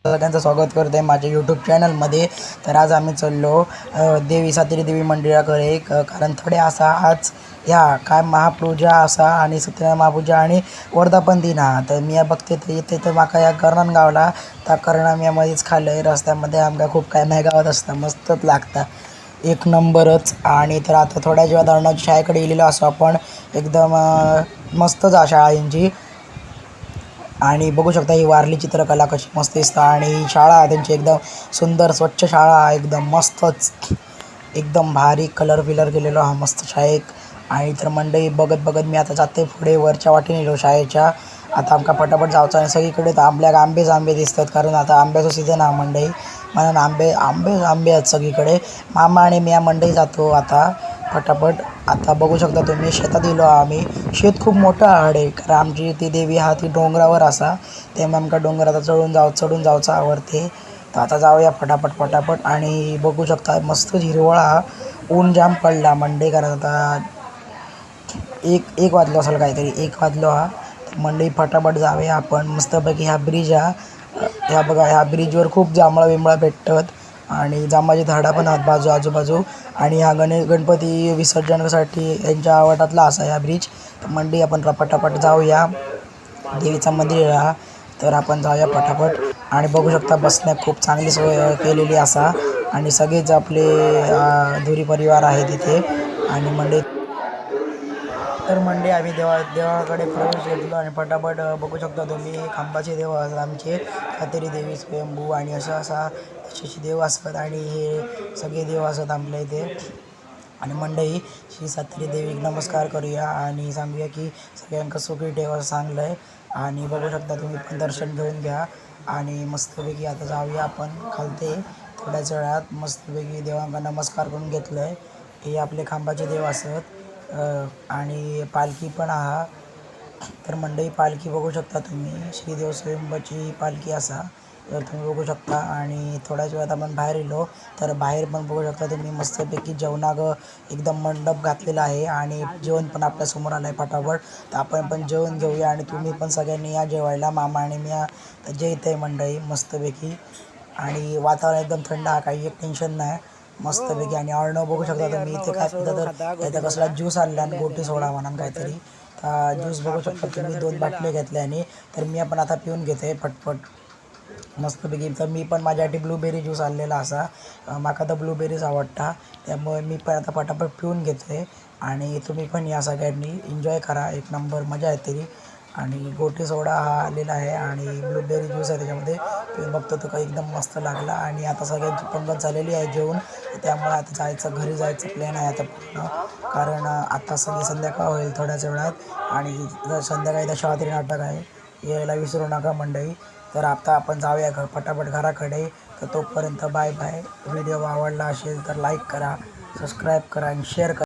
सगळ्यांचं स्वागत करते माझ्या यूट्यूब चॅनलमध्ये। तर आज आम्ही चाललो देवी सातेरी देवी मंदिराकडे, कारण थोडे असा आज या काय महापूजा असा आणि सत्यनारायण महापूजा आणि वर्धापन दिन हा। तर मी बघते तर इथे तर माका या करण गावला त्या करणा मी मध्येच खाल्लं रस्त्यामध्ये। आमका खूप काय नाही गावात असतं, मस्तच लागतं, एक नंबरच। आणि तर आता थोड्या वेळात अर्णवच्या शाळेकडे गेलेलो असो आपण, एकदम मस्तच आ शाळा यांची। आणि बघू शकता ही वारली चित्रकला कशी मस्त दिसतं आणि शाळा त्यांची एकदम सुंदर स्वच्छ शाळा, एकदम मस्तच, एकदम भारी कलर बिलर केलेलो हा मस्त शाळेक। आणि तर मंडई बघत बघत मी आता जाते पुढे वरच्या वाटेने गेलो शाळेच्या। आता आमका पटापट जायचं आणि सगळीकडे तर आंबे दिसतात, कारण आता आंब्याचं सीझन हा मंडई, म्हणून आंबे आहेत सगळीकडे। मामा आणि मी मंडई जातो आता पटापट। आता बघू शकता तुम्ही शेतात गेलो आम्ही, शेत खूप मोठं आहे, कारण आमची ती देवी हा ती डोंगरावर असा, त्यामुळे आमका डोंगर आता चढून जायचं आवडते। तर आता जाऊया पटापट। आणि बघू शकता मस्त हिरवळ हा, ऊन जाम पडला मंडई, कारण आता एक वाजलो असेल, काहीतरी 1 वाजलो हा। तर मंडई फटाफट जाऊया आपण मस्तपैकी। ह्या ब्रिज हा, ह्या बघा, ह्या ब्रिजवर खूप जांभळा बिंबळा भेटतात आणि जांबाची झाडं पण आहेत आजूबाजू। आणि हा गणपती विसर्जनासाठी यांच्या आवडातला असा ह्या ब्रिज। तर मंडई आपण पटापट जाऊया देवीचा मंदिर हा। तर आपण जाऊया पटापट आणि बघू शकता बसण्यात खूप चांगली सोय केलेली असा, आणि सगळेच आपले धुरी परिवार आहे तिथे। आणि मंडई आम्ही देवाकडे प्रवेश घेतलो आणि पटापट बघू शकता तुम्ही खांबाचे देव असतात आमचे, सातेरी देवी, स्वयंभू आणि अशी देव असतात, आणि हे सगळे देव असतात आपल्या इथे। आणि मंडई श्री सातेरी देवीक नमस्कार करूया आणि सांगूया की सगळ्यांका सुखी ठेवा चांगलं आहे। आणि बघू शकता तुम्ही पण दर्शन घेऊन घ्या आणि मस्तपैकी आता जाऊया आपण खालते थोड्याच वेळात। मस्तपैकी देवांका नमस्कार करून घेतलं आहे, हे आपले खांबाचे देव असत। आणि पालखी पण आहा, तर मंडई पालखी बघू शकता तुम्ही, श्रीदेव स्वयंभूची पालखी असा, तर तुम्ही बघू शकता। आणि थोड्याच वेळात आपण बाहेर गेलो तर बाहेर पण बघू शकता तुम्ही मस्तपैकी जेवणाग एकदम मंडप घातलेला आहे, आणि जेवण पण आपल्यासमोर आलं आहे पटापट। तर आपण पण जेवण घेऊया आणि तुम्ही पण सगळ्यांनी या जेवायला, मामा आणि मी तर जेवत आहे मंडई मस्तपैकी। आणि वातावरण एकदम थंड हा, काही एक टेन्शन नाही मस्तपैकी। आणि अर्णव बघू शकता तुम्ही इथे काय तर इथं कसला ज्यूस आणला आणि गोटी सोडा म्हणून काहीतरी, तर ज्यूस बघू शकता तुम्ही 2 बाटल्या घेतल्याने। तर मी पण आता पिऊन घेते पटपट मस्तपैकी। तर मी पण माझ्यासाठी ब्लूबेरी ज्यूस आणलेला असा, माका तर ब्लूबेरीज आवडता, त्यामुळे मी पण आता पटापट पिऊन घेते। आणि तुम्ही पण या सगळ्यांनी एन्जॉय करा, एक नंबर मजा येते। आणि गोटी सोडा हा आलेला आहे आणि ब्लूबेरी ज्यूस आहे त्याच्यामध्ये, पिऊन बघतो तो काही एकदम मस्त लागला। आणि आता सगळ्यांची पंगत झालेली आहे जेवून, त्यामुळे आता घरी जायचं प्लॅन आहे आता पूर्ण, कारण आता संध्याकाळ होईल थोड्याच वेळात। आणि संध्याकाळी दशावतारी नाटक आहे, यायला विसरू नका मंडळी। तर आता आपण जाऊया पटापट घराकडे। तर तोपर्यंत बाय बाय। व्हिडिओ आवडला असेल तर लाईक करा, सबस्क्राईब करा आणि शेअर करा।